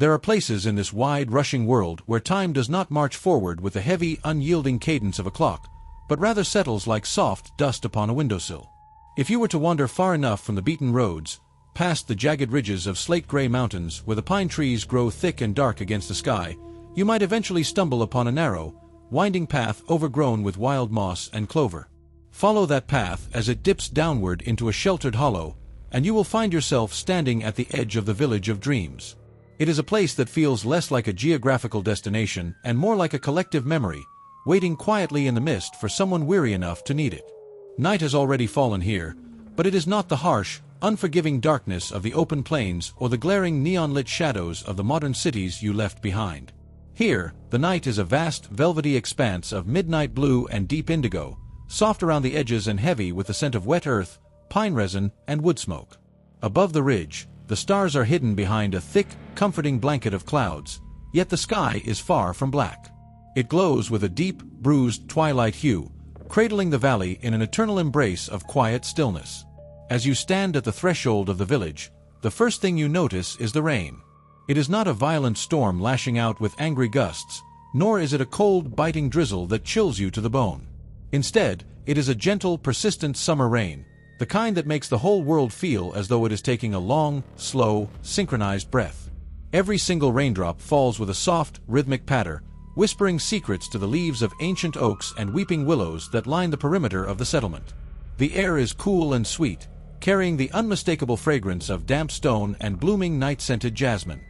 There are places in this wide, rushing world where time does not march forward with the heavy, unyielding cadence of a clock, but rather settles like soft dust upon a windowsill. If you were to wander far enough from the beaten roads, past the jagged ridges of slate-gray mountains where the pine trees grow thick and dark against the sky, you might eventually stumble upon a narrow, winding path overgrown with wild moss and clover. Follow that path as it dips downward into a sheltered hollow, and you will find yourself standing at the edge of the Village of Dreams. It is a place that feels less like a geographical destination and more like a collective memory, waiting quietly in the mist for someone weary enough to need it. Night has already fallen here, but it is not the harsh, unforgiving darkness of the open plains or the glaring neon-lit shadows of the modern cities you left behind. Here, the night is a vast, velvety expanse of midnight blue and deep indigo, soft around the edges and heavy with the scent of wet earth, pine resin, and wood smoke. Above the ridge, the stars are hidden behind a thick, comforting blanket of clouds, yet the sky is far from black. It glows with a deep, bruised twilight hue, cradling the valley in an eternal embrace of quiet stillness. As you stand at the threshold of the village, the first thing you notice is the rain. It is not a violent storm lashing out with angry gusts, nor is it a cold, biting drizzle that chills you to the bone. Instead, it is a gentle, persistent summer rain, the kind that makes the whole world feel as though it is taking a long, slow, synchronized breath. Every single raindrop falls with a soft, rhythmic patter, whispering secrets to the leaves of ancient oaks and weeping willows that line the perimeter of the settlement. The air is cool and sweet, carrying the unmistakable fragrance of damp stone and blooming night-scented jasmine.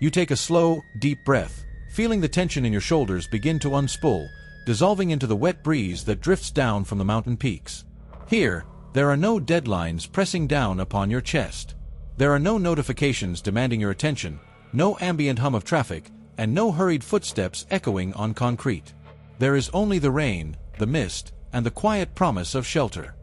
You take a slow, deep breath, feeling the tension in your shoulders begin to unspool, dissolving into the wet breeze that drifts down from the mountain peaks. Here, there are no deadlines pressing down upon your chest. There are no notifications demanding your attention, no ambient hum of traffic, and no hurried footsteps echoing on concrete. There is only the rain, the mist, and the quiet promise of shelter.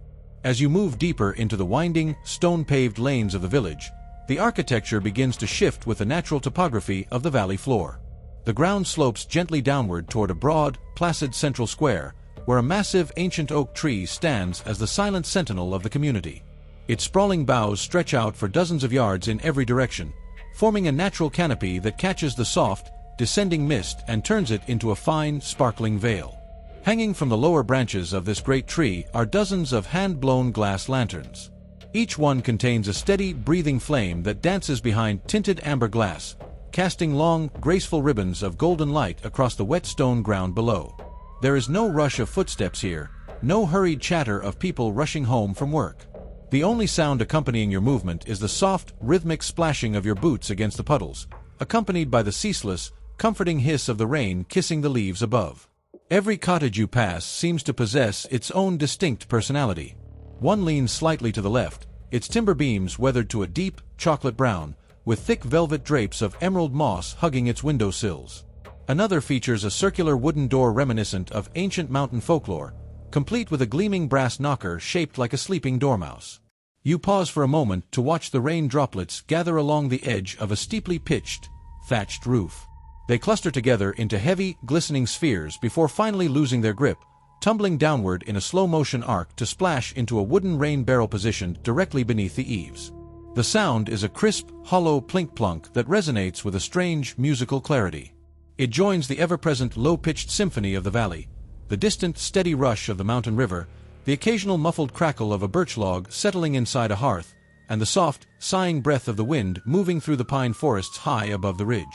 As you move deeper into the winding, stone-paved lanes of the village, the architecture begins to shift with the natural topography of the valley floor. The ground slopes gently downward toward a broad, placid central square, where a massive ancient oak tree stands as the silent sentinel of the community. Its sprawling boughs stretch out for dozens of yards in every direction, forming a natural canopy that catches the soft, descending mist and turns it into a fine, sparkling veil. Hanging from the lower branches of this great tree are dozens of hand-blown glass lanterns. Each one contains a steady, breathing flame that dances behind tinted amber glass, casting long, graceful ribbons of golden light across the wet stone ground below. There is no rush of footsteps here, no hurried chatter of people rushing home from work. The only sound accompanying your movement is the soft, rhythmic splashing of your boots against the puddles, accompanied by the ceaseless, comforting hiss of the rain kissing the leaves above. Every cottage you pass seems to possess its own distinct personality. One leans slightly to the left, its timber beams weathered to a deep, chocolate brown, with thick velvet drapes of emerald moss hugging its window sills. Another features a circular wooden door reminiscent of ancient mountain folklore, complete with a gleaming brass knocker shaped like a sleeping dormouse. You pause for a moment to watch the rain droplets gather along the edge of a steeply pitched, thatched roof. They cluster together into heavy, glistening spheres before finally losing their grip, tumbling downward in a slow-motion arc to splash into a wooden rain barrel positioned directly beneath the eaves. The sound is a crisp, hollow plink-plunk that resonates with a strange, musical clarity. It joins the ever-present low-pitched symphony of the valley, the distant, steady rush of the mountain river, the occasional muffled crackle of a birch log settling inside a hearth, and the soft, sighing breath of the wind moving through the pine forests high above the ridge.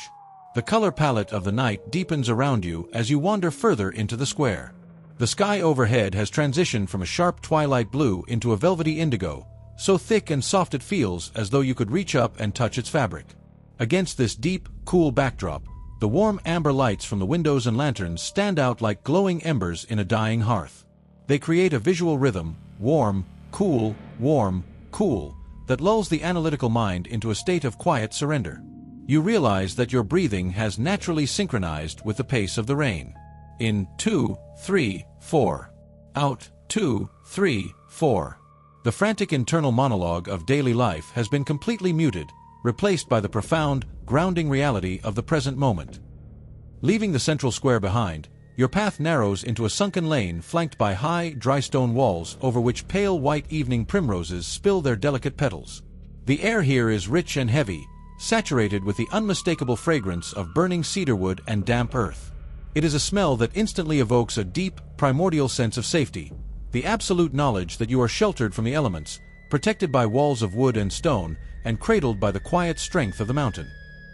The color palette of the night deepens around you as you wander further into the square. The sky overhead has transitioned from a sharp twilight blue into a velvety indigo, so thick and soft it feels as though you could reach up and touch its fabric. Against this deep, cool backdrop, the warm amber lights from the windows and lanterns stand out like glowing embers in a dying hearth. They create a visual rhythm, warm, cool, that lulls the analytical mind into a state of quiet surrender. You realize that your breathing has naturally synchronized with the pace of the rain. In 2, 3, 4. Out, 2, 3, 4. The frantic internal monologue of daily life has been completely muted, replaced by the profound, grounding reality of the present moment. Leaving the central square behind, your path narrows into a sunken lane flanked by high, dry stone walls over which pale white evening primroses spill their delicate petals. The air here is rich and heavy, saturated with the unmistakable fragrance of burning cedarwood and damp earth. It is a smell that instantly evokes a deep, primordial sense of safety, the absolute knowledge that you are sheltered from the elements, protected by walls of wood and stone, and cradled by the quiet strength of the mountain.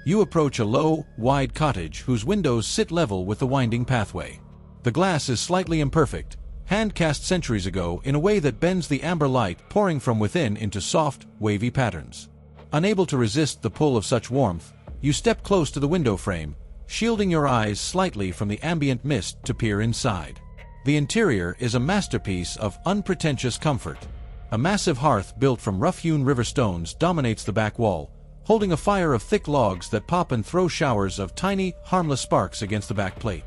You approach a low, wide cottage whose windows sit level with the winding pathway. The glass is slightly imperfect, hand-cast centuries ago in a way that bends the amber light pouring from within into soft, wavy patterns. Unable to resist the pull of such warmth, you step close to the window frame, shielding your eyes slightly from the ambient mist to peer inside. The interior is a masterpiece of unpretentious comfort. A massive hearth built from rough-hewn river stones dominates the back wall, holding a fire of thick logs that pop and throw showers of tiny, harmless sparks against the back plate.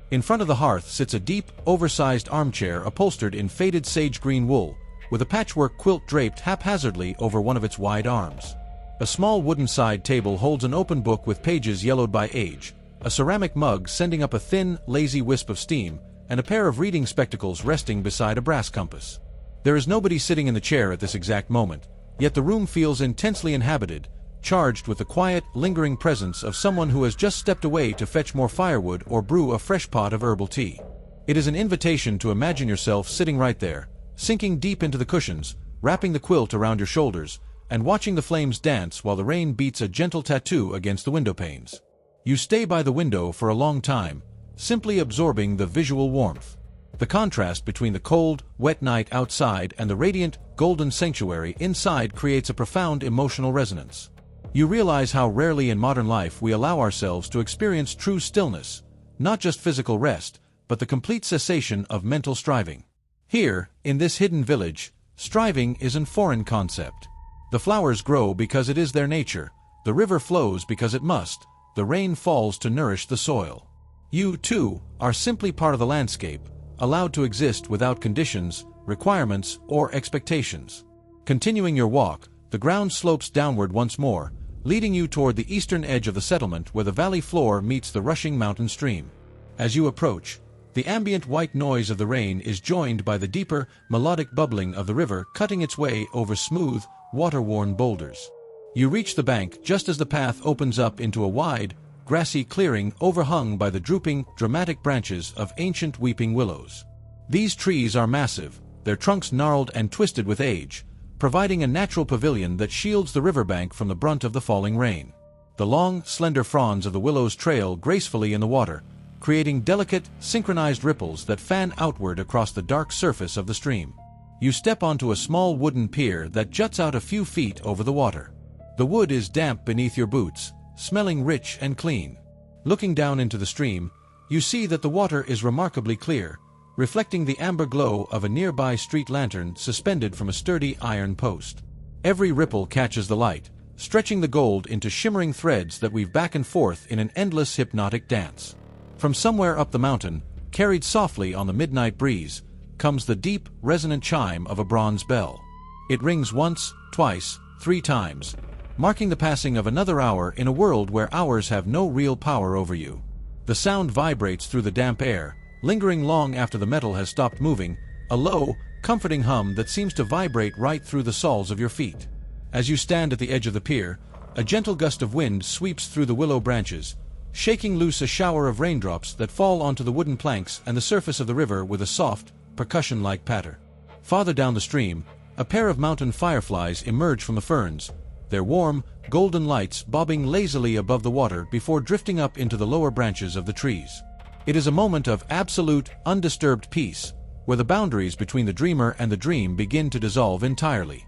In front of the hearth sits a deep, oversized armchair upholstered in faded sage green wool, with a patchwork quilt draped haphazardly over one of its wide arms. A small wooden side table holds an open book with pages yellowed by age, a ceramic mug sending up a thin, lazy wisp of steam, and a pair of reading spectacles resting beside a brass compass. There is nobody sitting in the chair at this exact moment, yet the room feels intensely inhabited, charged with the quiet, lingering presence of someone who has just stepped away to fetch more firewood or brew a fresh pot of herbal tea. It is an invitation to imagine yourself sitting right there, sinking deep into the cushions, wrapping the quilt around your shoulders, and watching the flames dance while the rain beats a gentle tattoo against the window panes. You stay by the window for a long time, simply absorbing the visual warmth. The contrast between the cold, wet night outside and the radiant, golden sanctuary inside creates a profound emotional resonance. You realize how rarely in modern life we allow ourselves to experience true stillness, not just physical rest, but the complete cessation of mental striving. Here, in this hidden village, striving is a foreign concept. The flowers grow because it is their nature, the river flows because it must, the rain falls to nourish the soil. You, too, are simply part of the landscape, allowed to exist without conditions, requirements, or expectations. Continuing your walk, the ground slopes downward once more, leading you toward the eastern edge of the settlement where the valley floor meets the rushing mountain stream. As you approach, the ambient white noise of the rain is joined by the deeper, melodic bubbling of the river cutting its way over smooth, water-worn boulders. You reach the bank just as the path opens up into a wide, grassy clearing overhung by the drooping, dramatic branches of ancient weeping willows. These trees are massive, their trunks gnarled and twisted with age, providing a natural pavilion that shields the riverbank from the brunt of the falling rain. The long, slender fronds of the willows trail gracefully in the water, creating delicate, synchronized ripples that fan outward across the dark surface of the stream. You step onto a small wooden pier that juts out a few feet over the water. The wood is damp beneath your boots, smelling rich and clean. Looking down into the stream, you see that the water is remarkably clear, reflecting the amber glow of a nearby street lantern suspended from a sturdy iron post. Every ripple catches the light, stretching the gold into shimmering threads that weave back and forth in an endless hypnotic dance. From somewhere up the mountain, carried softly on the midnight breeze, comes the deep, resonant chime of a bronze bell. It rings once, twice, 3 times, marking the passing of another hour in a world where hours have no real power over you. The sound vibrates through the damp air, lingering long after the metal has stopped moving, a low, comforting hum that seems to vibrate right through the soles of your feet. As you stand at the edge of the pier, a gentle gust of wind sweeps through the willow branches, shaking loose a shower of raindrops that fall onto the wooden planks and the surface of the river with a soft, percussion-like patter. Farther down the stream, a pair of mountain fireflies emerge from the ferns, their warm, golden lights bobbing lazily above the water before drifting up into the lower branches of the trees. It is a moment of absolute, undisturbed peace, where the boundaries between the dreamer and the dream begin to dissolve entirely.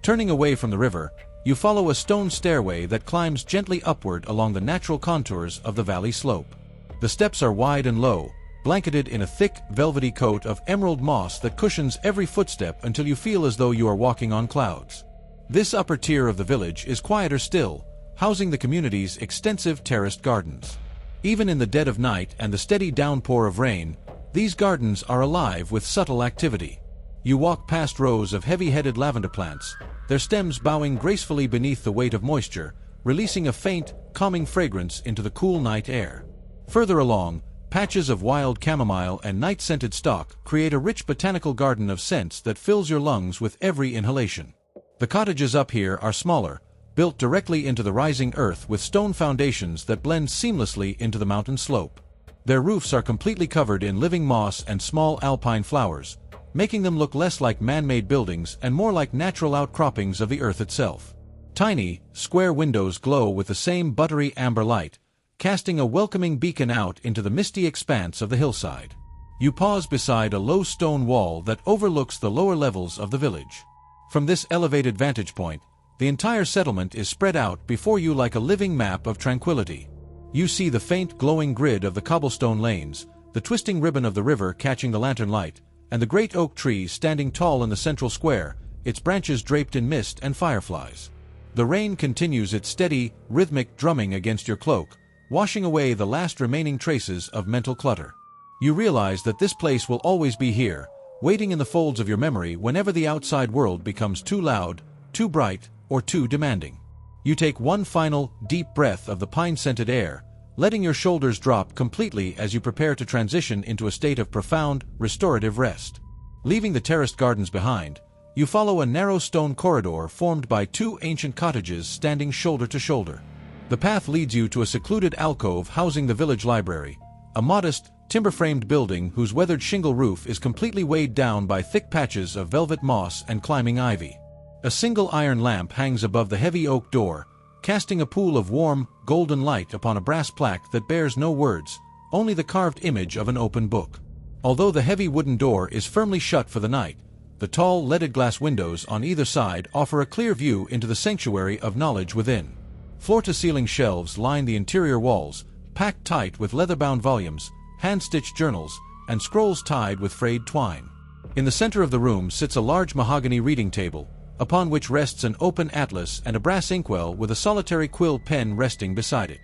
Turning away from the river, you follow a stone stairway that climbs gently upward along the natural contours of the valley slope. The steps are wide and low, blanketed in a thick, velvety coat of emerald moss that cushions every footstep until you feel as though you are walking on clouds. This upper tier of the village is quieter still, housing the community's extensive terraced gardens. Even in the dead of night and the steady downpour of rain, these gardens are alive with subtle activity. You walk past rows of heavy-headed lavender plants, their stems bowing gracefully beneath the weight of moisture, releasing a faint, calming fragrance into the cool night air. Further along, patches of wild chamomile and night-scented stock create a rich botanical garden of scents that fills your lungs with every inhalation. The cottages up here are smaller, built directly into the rising earth with stone foundations that blend seamlessly into the mountain slope. Their roofs are completely covered in living moss and small alpine flowers, making them look less like man-made buildings and more like natural outcroppings of the earth itself. Tiny, square windows glow with the same buttery amber light, casting a welcoming beacon out into the misty expanse of the hillside. You pause beside a low stone wall that overlooks the lower levels of the village. From this elevated vantage point, the entire settlement is spread out before you like a living map of tranquility. You see the faint glowing grid of the cobblestone lanes, the twisting ribbon of the river catching the lantern light, and the great oak tree standing tall in the central square, its branches draped in mist and fireflies. The rain continues its steady, rhythmic drumming against your cloak, washing away the last remaining traces of mental clutter. You realize that this place will always be here, waiting in the folds of your memory whenever the outside world becomes too loud, too bright, or too demanding. You take one final, deep breath of the pine-scented air, letting your shoulders drop completely as you prepare to transition into a state of profound, restorative rest. Leaving the terraced gardens behind, you follow a narrow stone corridor formed by two ancient cottages standing shoulder to shoulder. The path leads you to a secluded alcove housing the village library, a modest, timber-framed building whose weathered shingle roof is completely weighed down by thick patches of velvet moss and climbing ivy. A single iron lamp hangs above the heavy oak door, casting a pool of warm, golden light upon a brass plaque that bears no words, only the carved image of an open book. Although the heavy wooden door is firmly shut for the night, the tall, leaded glass windows on either side offer a clear view into the sanctuary of knowledge within. Floor-to-ceiling shelves line the interior walls, packed tight with leather-bound volumes, hand-stitched journals, and scrolls tied with frayed twine. In the center of the room sits a large mahogany reading table, upon which rests an open atlas and a brass inkwell with a solitary quill pen resting beside it.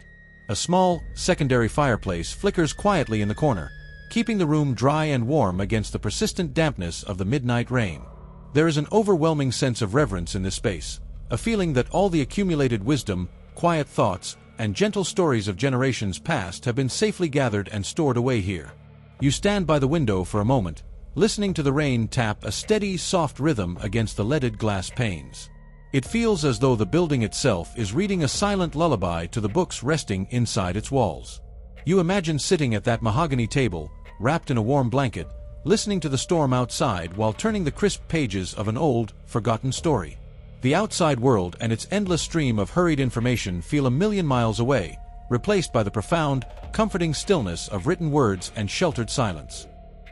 A small, secondary fireplace flickers quietly in the corner, keeping the room dry and warm against the persistent dampness of the midnight rain. There is an overwhelming sense of reverence in this space, a feeling that all the accumulated wisdom, quiet thoughts, and gentle stories of generations past have been safely gathered and stored away here. You stand by the window for a moment, listening to the rain tap a steady, soft rhythm against the leaded glass panes. It feels as though the building itself is reading a silent lullaby to the books resting inside its walls. You imagine sitting at that mahogany table, wrapped in a warm blanket, listening to the storm outside while turning the crisp pages of an old, forgotten story. The outside world and its endless stream of hurried information feel a million miles away, replaced by the profound, comforting stillness of written words and sheltered silence.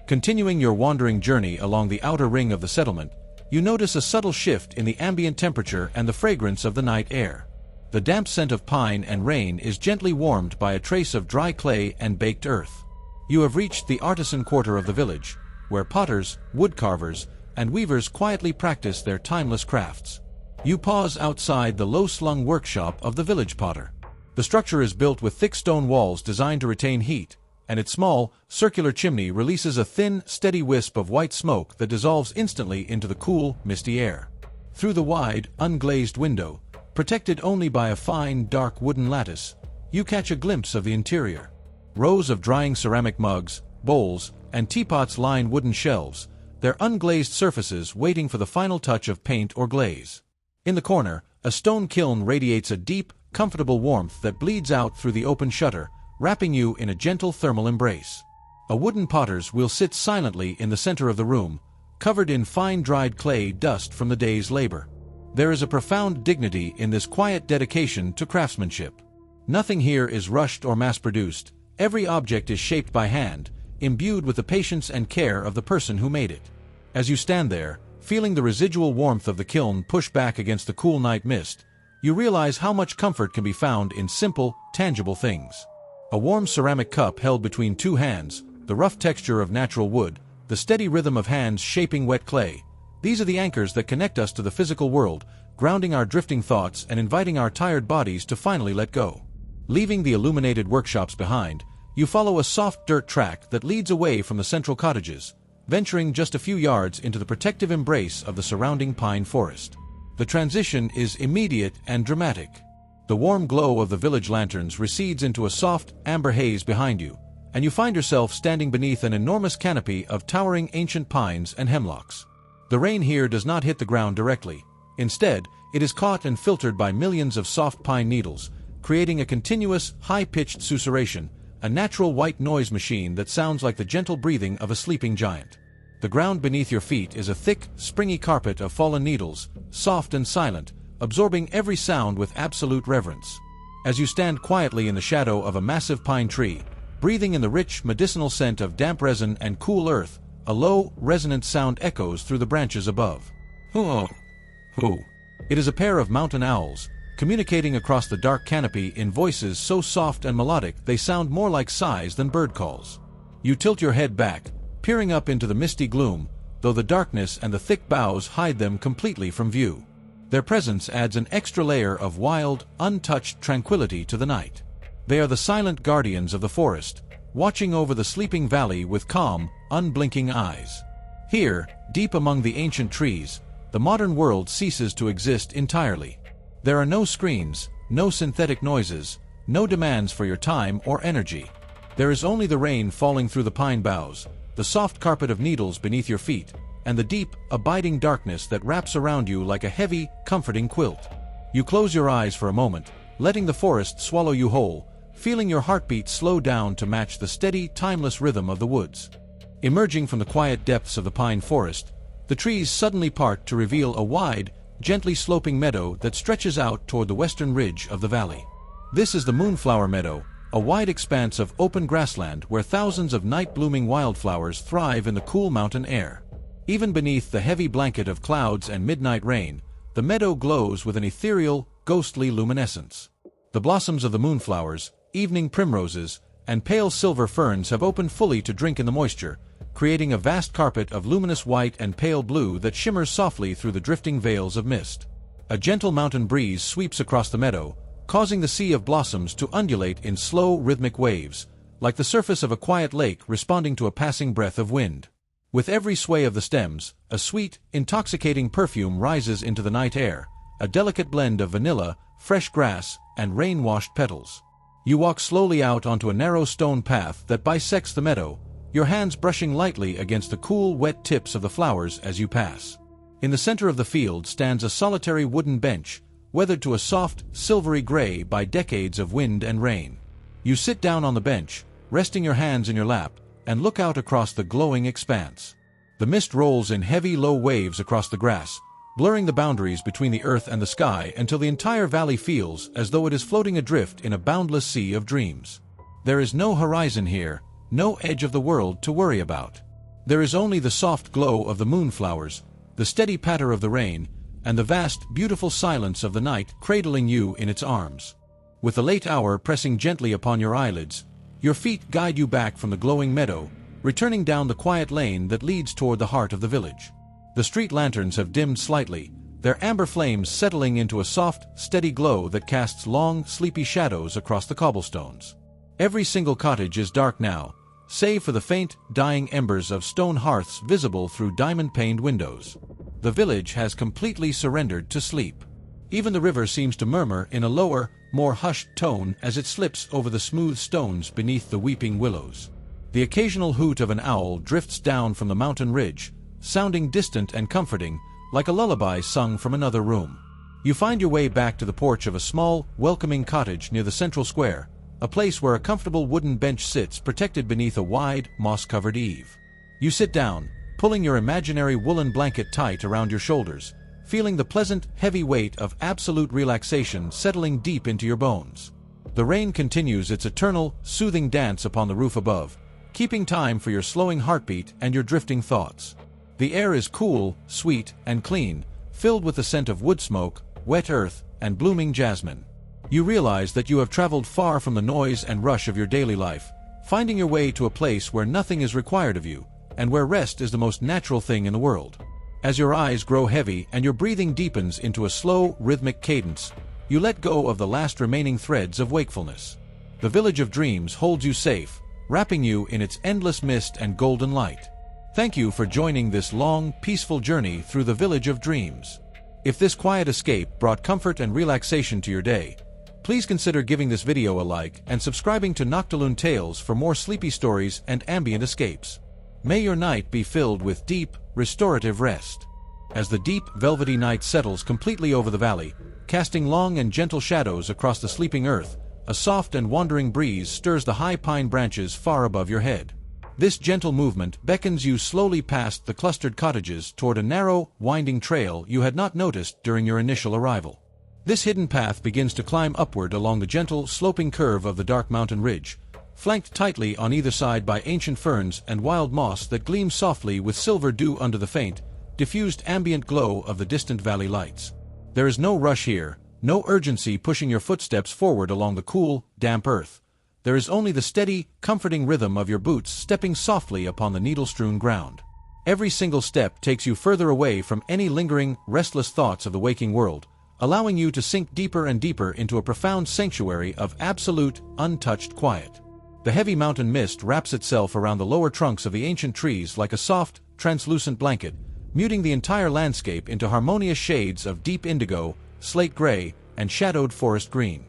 Continuing your wandering journey along the outer ring of the settlement, you notice a subtle shift in the ambient temperature and the fragrance of the night air. The damp scent of pine and rain is gently warmed by a trace of dry clay and baked earth. You have reached the artisan quarter of the village, where potters, woodcarvers, and weavers quietly practice their timeless crafts. You pause outside the low-slung workshop of the village potter. The structure is built with thick stone walls designed to retain heat, and its small, circular chimney releases a thin, steady wisp of white smoke that dissolves instantly into the cool, misty air. Through the wide, unglazed window, protected only by a fine, dark wooden lattice, you catch a glimpse of the interior. Rows of drying ceramic mugs, bowls, and teapots line wooden shelves, their unglazed surfaces waiting for the final touch of paint or glaze. In the corner, a stone kiln radiates a deep, comfortable warmth that bleeds out through the open shutter, wrapping you in a gentle thermal embrace. A wooden potter's wheel sits silently in the center of the room, covered in fine dried clay dust from the day's labor. There is a profound dignity in this quiet dedication to craftsmanship. Nothing here is rushed or mass-produced. Every object is shaped by hand, imbued with the patience and care of the person who made it. As you stand there, feeling the residual warmth of the kiln push back against the cool night mist, you realize how much comfort can be found in simple, tangible things. A warm ceramic cup held between two hands, the rough texture of natural wood, the steady rhythm of hands shaping wet clay. These are the anchors that connect us to the physical world, grounding our drifting thoughts and inviting our tired bodies to finally let go. Leaving the illuminated workshops behind, you follow a soft dirt track that leads away from the central cottages, venturing just a few yards into the protective embrace of the surrounding pine forest. The transition is immediate and dramatic. The warm glow of the village lanterns recedes into a soft, amber haze behind you, and you find yourself standing beneath an enormous canopy of towering ancient pines and hemlocks. The rain here does not hit the ground directly, Instead, it is caught and filtered by millions of soft pine needles, creating a continuous, high-pitched susurration, a natural white noise machine that sounds like the gentle breathing of a sleeping giant. The ground beneath your feet is a thick, springy carpet of fallen needles, soft and silent, absorbing every sound with absolute reverence. As you stand quietly in the shadow of a massive pine tree, breathing in the rich, medicinal scent of damp resin and cool earth, a low, resonant sound echoes through the branches above. Hoo! Hoo! It is a pair of mountain owls, communicating across the dark canopy in voices so soft and melodic they sound more like sighs than bird calls. You tilt your head back, peering up into the misty gloom, though the darkness and the thick boughs hide them completely from view. Their presence adds an extra layer of wild, untouched tranquility to the night. They are the silent guardians of the forest, watching over the sleeping valley with calm, unblinking eyes. Here, deep among the ancient trees, the modern world ceases to exist entirely. There are no screens, no synthetic noises, no demands for your time or energy. There is only the rain falling through the pine boughs, the soft carpet of needles beneath your feet, and the deep, abiding darkness that wraps around you like a heavy, comforting quilt. You close your eyes for a moment, letting the forest swallow you whole, feeling your heartbeat slow down to match the steady, timeless rhythm of the woods. Emerging from the quiet depths of the pine forest, the trees suddenly part to reveal a wide, gently sloping meadow that stretches out toward the western ridge of the valley. This is the Moonflower Meadow, a wide expanse of open grassland where thousands of night-blooming wildflowers thrive in the cool mountain air. Even beneath the heavy blanket of clouds and midnight rain, the meadow glows with an ethereal, ghostly luminescence. The blossoms of the moonflowers, evening primroses, and pale silver ferns have opened fully to drink in the moisture, creating a vast carpet of luminous white and pale blue that shimmers softly through the drifting veils of mist. A gentle mountain breeze sweeps across the meadow, causing the sea of blossoms to undulate in slow, rhythmic waves, like the surface of a quiet lake responding to a passing breath of wind. With every sway of the stems, a sweet, intoxicating perfume rises into the night air, a delicate blend of vanilla, fresh grass, and rain-washed petals. You walk slowly out onto a narrow stone path that bisects the meadow, your hands brushing lightly against the cool, wet tips of the flowers as you pass. In the center of the field stands a solitary wooden bench, weathered to a soft, silvery gray by decades of wind and rain. You sit down on the bench, resting your hands in your lap, and look out across the glowing expanse. The mist rolls in heavy, low waves across the grass, blurring the boundaries between the earth and the sky until the entire valley feels as though it is floating adrift in a boundless sea of dreams. There is no horizon here, no edge of the world to worry about. There is only the soft glow of the moonflowers, the steady patter of the rain, and the vast, beautiful silence of the night cradling you in its arms. With the late hour pressing gently upon your eyelids, your feet guide you back from the glowing meadow, returning down the quiet lane that leads toward the heart of the village. The street lanterns have dimmed slightly, their amber flames settling into a soft, steady glow that casts long, sleepy shadows across the cobblestones. Every single cottage is dark now, save for the faint, dying embers of stone hearths visible through diamond-paned windows. The village has completely surrendered to sleep. Even the river seems to murmur in a lower, more hushed tone as it slips over the smooth stones beneath the weeping willows. The occasional hoot of an owl drifts down from the mountain ridge, sounding distant and comforting, like a lullaby sung from another room. You find your way back to the porch of a small, welcoming cottage near the central square, a place where a comfortable wooden bench sits protected beneath a wide, moss-covered eave. You sit down, pulling your imaginary woolen blanket tight around your shoulders, feeling the pleasant, heavy weight of absolute relaxation settling deep into your bones. The rain continues its eternal, soothing dance upon the roof above, keeping time for your slowing heartbeat and your drifting thoughts. The air is cool, sweet, and clean, filled with the scent of wood smoke, wet earth, and blooming jasmine. You realize that you have traveled far from the noise and rush of your daily life, finding your way to a place where nothing is required of you, and where rest is the most natural thing in the world. As your eyes grow heavy and your breathing deepens into a slow, rhythmic cadence, you let go of the last remaining threads of wakefulness. The village of dreams holds you safe, wrapping you in its endless mist and golden light. Thank you for joining this long, peaceful journey through the village of dreams. If this quiet escape brought comfort and relaxation to your day, please consider giving this video a like and subscribing to Noctilune Tales for more sleepy stories and ambient escapes. May your night be filled with deep, restorative rest. As the deep, velvety night settles completely over the valley, casting long and gentle shadows across the sleeping earth, a soft and wandering breeze stirs the high pine branches far above your head. This gentle movement beckons you slowly past the clustered cottages toward a narrow, winding trail you had not noticed during your initial arrival. This hidden path begins to climb upward along the gentle, sloping curve of the dark mountain ridge, flanked tightly on either side by ancient ferns and wild moss that gleam softly with silver dew under the faint, diffused ambient glow of the distant valley lights. There is no rush here, no urgency pushing your footsteps forward along the cool, damp earth. There is only the steady, comforting rhythm of your boots stepping softly upon the needle-strewn ground. Every single step takes you further away from any lingering, restless thoughts of the waking world, allowing you to sink deeper and deeper into a profound sanctuary of absolute, untouched quiet. The heavy mountain mist wraps itself around the lower trunks of the ancient trees like a soft, translucent blanket, muting the entire landscape into harmonious shades of deep indigo, slate gray, and shadowed forest green.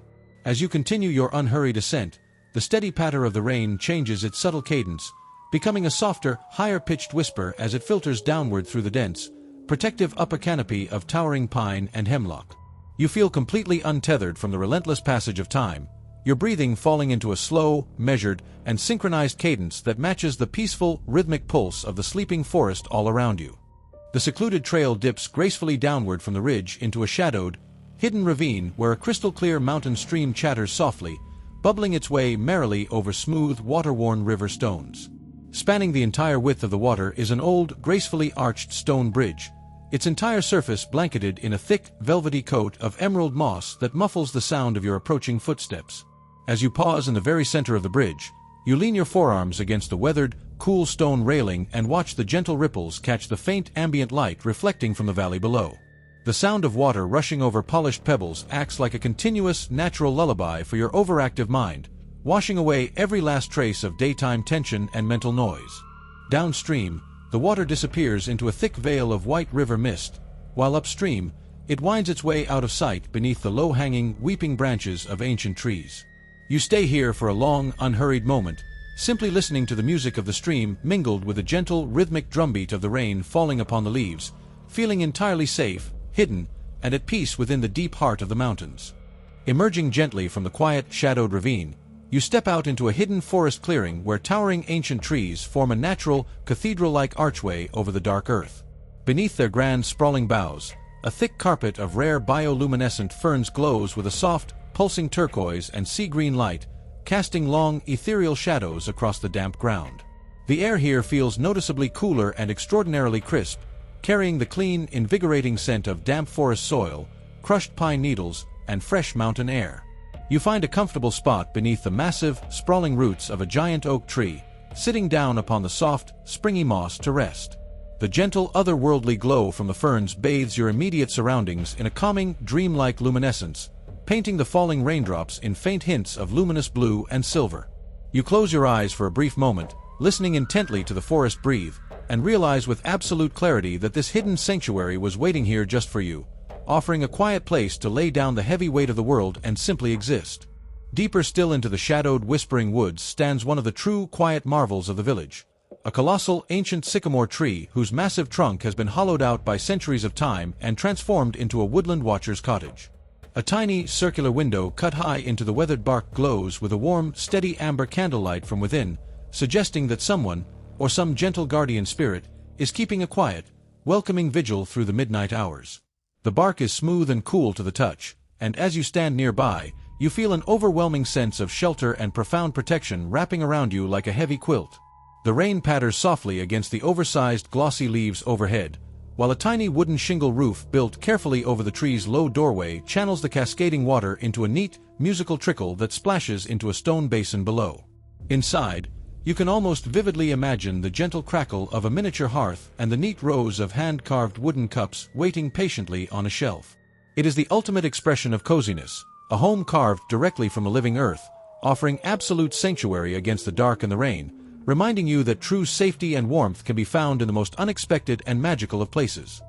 As you continue your unhurried ascent, the steady patter of the rain changes its subtle cadence, becoming a softer, higher-pitched whisper as it filters downward through the dense, protective upper canopy of towering pine and hemlock. You feel completely untethered from the relentless passage of time, your breathing falling into a slow, measured, and synchronized cadence that matches the peaceful, rhythmic pulse of the sleeping forest all around you. The secluded trail dips gracefully downward from the ridge into a shadowed, hidden ravine where a crystal-clear mountain stream chatters softly, bubbling its way merrily over smooth, water-worn river stones. Spanning the entire width of the water is an old, gracefully arched stone bridge, its entire surface blanketed in a thick, velvety coat of emerald moss that muffles the sound of your approaching footsteps. As you pause in the very center of the bridge, you lean your forearms against the weathered, cool stone railing and watch the gentle ripples catch the faint ambient light reflecting from the valley below. The sound of water rushing over polished pebbles acts like a continuous, natural lullaby for your overactive mind, washing away every last trace of daytime tension and mental noise. Downstream, the water disappears into a thick veil of white river mist, while upstream, it winds its way out of sight beneath the low-hanging, weeping branches of ancient trees. You stay here for a long, unhurried moment, simply listening to the music of the stream mingled with the gentle, rhythmic drumbeat of the rain falling upon the leaves, feeling entirely safe, hidden, and at peace within the deep heart of the mountains. Emerging gently from the quiet, shadowed ravine, you step out into a hidden forest clearing where towering ancient trees form a natural, cathedral-like archway over the dark earth. Beneath their grand, sprawling boughs, a thick carpet of rare bioluminescent ferns glows with a soft, pulsing turquoise and sea-green light, casting long, ethereal shadows across the damp ground. The air here feels noticeably cooler and extraordinarily crisp, carrying the clean, invigorating scent of damp forest soil, crushed pine needles, and fresh mountain air. You find a comfortable spot beneath the massive, sprawling roots of a giant oak tree, sitting down upon the soft, springy moss to rest. The gentle, otherworldly glow from the ferns bathes your immediate surroundings in a calming, dreamlike luminescence, painting the falling raindrops in faint hints of luminous blue and silver. You close your eyes for a brief moment, listening intently to the forest breathe, and realize with absolute clarity that this hidden sanctuary was waiting here just for you, offering a quiet place to lay down the heavy weight of the world and simply exist. Deeper still into the shadowed, whispering woods stands one of the true, quiet marvels of the village, a colossal, ancient sycamore tree whose massive trunk has been hollowed out by centuries of time and transformed into a woodland watcher's cottage. A tiny, circular window cut high into the weathered bark glows with a warm, steady amber candlelight from within, suggesting that someone, or some gentle guardian spirit, is keeping a quiet, welcoming vigil through the midnight hours. The bark is smooth and cool to the touch, and as you stand nearby, you feel an overwhelming sense of shelter and profound protection wrapping around you like a heavy quilt. The rain patters softly against the oversized, glossy leaves overhead, while a tiny wooden shingle roof built carefully over the tree's low doorway channels the cascading water into a neat, musical trickle that splashes into a stone basin below. Inside, you can almost vividly imagine the gentle crackle of a miniature hearth and the neat rows of hand-carved wooden cups waiting patiently on a shelf. It is the ultimate expression of coziness, a home carved directly from the living earth, offering absolute sanctuary against the dark and the rain, reminding you that true safety and warmth can be found in the most unexpected and magical of places.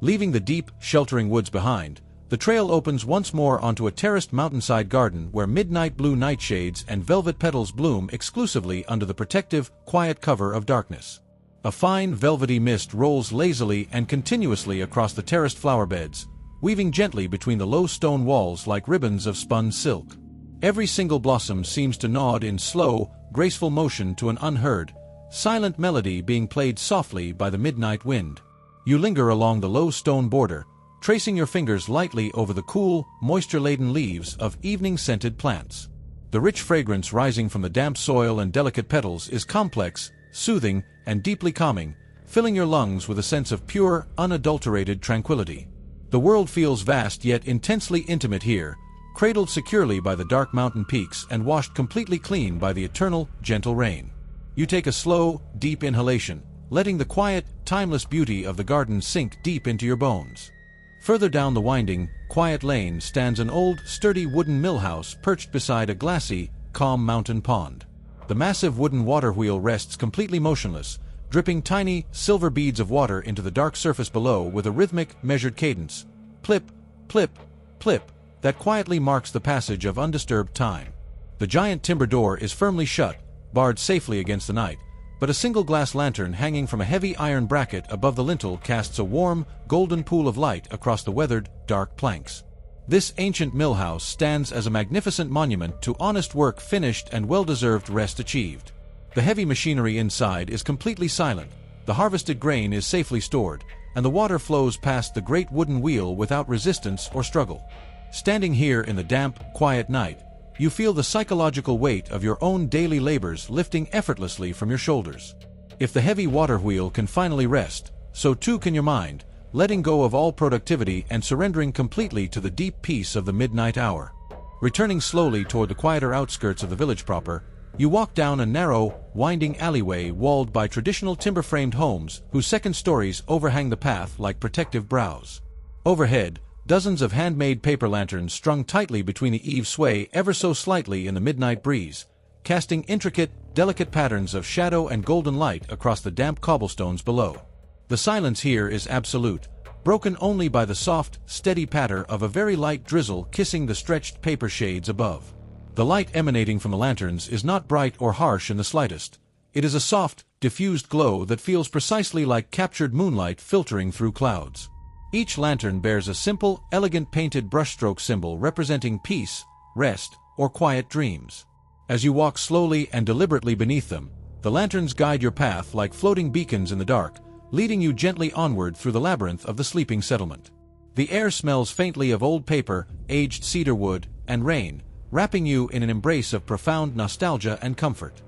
Leaving the deep, sheltering woods behind, the trail opens once more onto a terraced mountainside garden where midnight blue nightshades and velvet petals bloom exclusively under the protective, quiet cover of darkness. A fine, velvety mist rolls lazily and continuously across the terraced flower beds, weaving gently between the low stone walls like ribbons of spun silk. Every single blossom seems to nod in slow, graceful motion to an unheard, silent melody being played softly by the midnight wind. You linger along the low stone border, tracing your fingers lightly over the cool, moisture-laden leaves of evening-scented plants. The rich fragrance rising from the damp soil and delicate petals is complex, soothing, and deeply calming, filling your lungs with a sense of pure, unadulterated tranquility. The world feels vast yet intensely intimate here, cradled securely by the dark mountain peaks and washed completely clean by the eternal, gentle rain. You take a slow, deep inhalation, letting the quiet, timeless beauty of the garden sink deep into your bones. Further down the winding, quiet lane stands an old, sturdy wooden mill house perched beside a glassy, calm mountain pond. The massive wooden water wheel rests completely motionless, dripping tiny, silver beads of water into the dark surface below with a rhythmic, measured cadence. Plip, plip, plip, that quietly marks the passage of undisturbed time. The giant timber door is firmly shut, barred safely against the night, but a single glass lantern hanging from a heavy iron bracket above the lintel casts a warm, golden pool of light across the weathered, dark planks. This ancient mill house stands as a magnificent monument to honest work finished and well-deserved rest achieved. The heavy machinery inside is completely silent, the harvested grain is safely stored, and the water flows past the great wooden wheel without resistance or struggle. Standing here in the damp, quiet night, you feel the psychological weight of your own daily labors lifting effortlessly from your shoulders. If the heavy water wheel can finally rest, so too can your mind, letting go of all productivity and surrendering completely to the deep peace of the midnight hour. Returning slowly toward the quieter outskirts of the village proper, you walk down a narrow, winding alleyway walled by traditional timber-framed homes whose second stories overhang the path like protective brows. Overhead, dozens of handmade paper lanterns strung tightly between the eaves sway ever so slightly in the midnight breeze, casting intricate, delicate patterns of shadow and golden light across the damp cobblestones below. The silence here is absolute, broken only by the soft, steady patter of a very light drizzle kissing the stretched paper shades above. The light emanating from the lanterns is not bright or harsh in the slightest. It is a soft, diffused glow that feels precisely like captured moonlight filtering through clouds. Each lantern bears a simple, elegant painted brushstroke symbol representing peace, rest, or quiet dreams. As you walk slowly and deliberately beneath them, the lanterns guide your path like floating beacons in the dark, leading you gently onward through the labyrinth of the sleeping settlement. The air smells faintly of old paper, aged cedar wood, and rain, wrapping you in an embrace of profound nostalgia and comfort.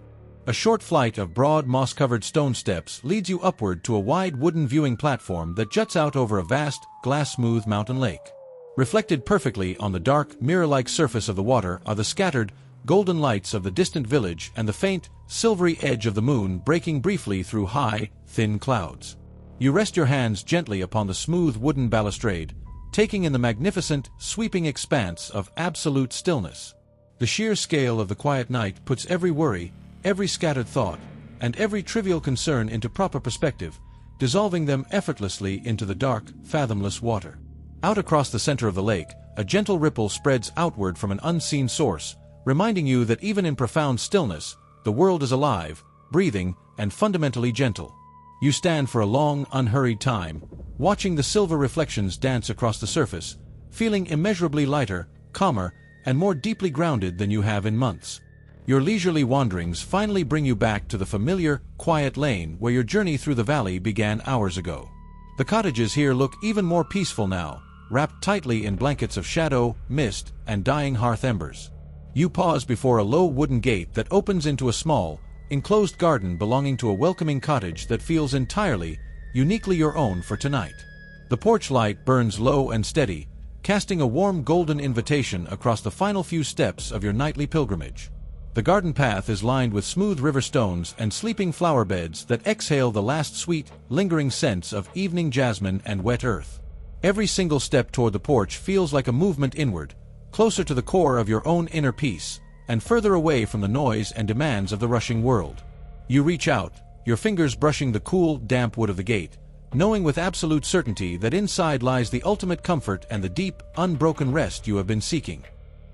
A short flight of broad, moss-covered stone steps leads you upward to a wide wooden viewing platform that juts out over a vast, glass-smooth mountain lake. Reflected perfectly on the dark, mirror-like surface of the water are the scattered, golden lights of the distant village and the faint, silvery edge of the moon breaking briefly through high, thin clouds. You rest your hands gently upon the smooth wooden balustrade, taking in the magnificent, sweeping expanse of absolute stillness. The sheer scale of the quiet night puts every worry, every scattered thought, and every trivial concern into proper perspective, dissolving them effortlessly into the dark, fathomless water. Out across the center of the lake, a gentle ripple spreads outward from an unseen source, reminding you that even in profound stillness, the world is alive, breathing, and fundamentally gentle. You stand for a long, unhurried time, watching the silver reflections dance across the surface, feeling immeasurably lighter, calmer, and more deeply grounded than you have in months. Your leisurely wanderings finally bring you back to the familiar, quiet lane where your journey through the valley began hours ago. The cottages here look even more peaceful now, wrapped tightly in blankets of shadow, mist, and dying hearth embers. You pause before a low wooden gate that opens into a small, enclosed garden belonging to a welcoming cottage that feels entirely, uniquely your own for tonight. The porch light burns low and steady, casting a warm golden invitation across the final few steps of your nightly pilgrimage. The garden path is lined with smooth river stones and sleeping flower beds that exhale the last sweet, lingering scents of evening jasmine and wet earth. Every single step toward the porch feels like a movement inward, closer to the core of your own inner peace, and further away from the noise and demands of the rushing world. You reach out, your fingers brushing the cool, damp wood of the gate, knowing with absolute certainty that inside lies the ultimate comfort and the deep, unbroken rest you have been seeking.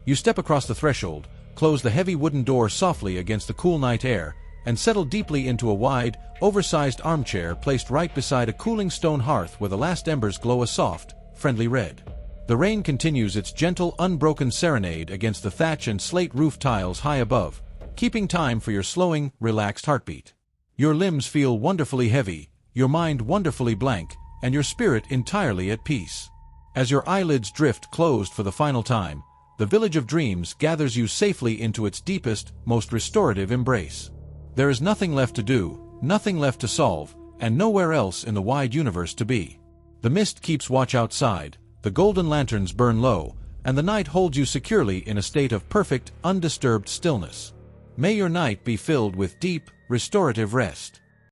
You step across the threshold, close the heavy wooden door softly against the cool night air, and settle deeply into a wide, oversized armchair placed right beside a cooling stone hearth where the last embers glow a soft, friendly red. The rain continues its gentle, unbroken serenade against the thatch and slate roof tiles high above, keeping time for your slowing, relaxed heartbeat. Your limbs feel wonderfully heavy, your mind wonderfully blank, and your spirit entirely at peace. As your eyelids drift closed for the final time, the village of dreams gathers you safely into its deepest, most restorative embrace. There is nothing left to do, nothing left to solve, and nowhere else in the wide universe to be. The mist keeps watch outside, the golden lanterns burn low, and the night holds you securely in a state of perfect, undisturbed stillness. May your night be filled with deep, restorative rest.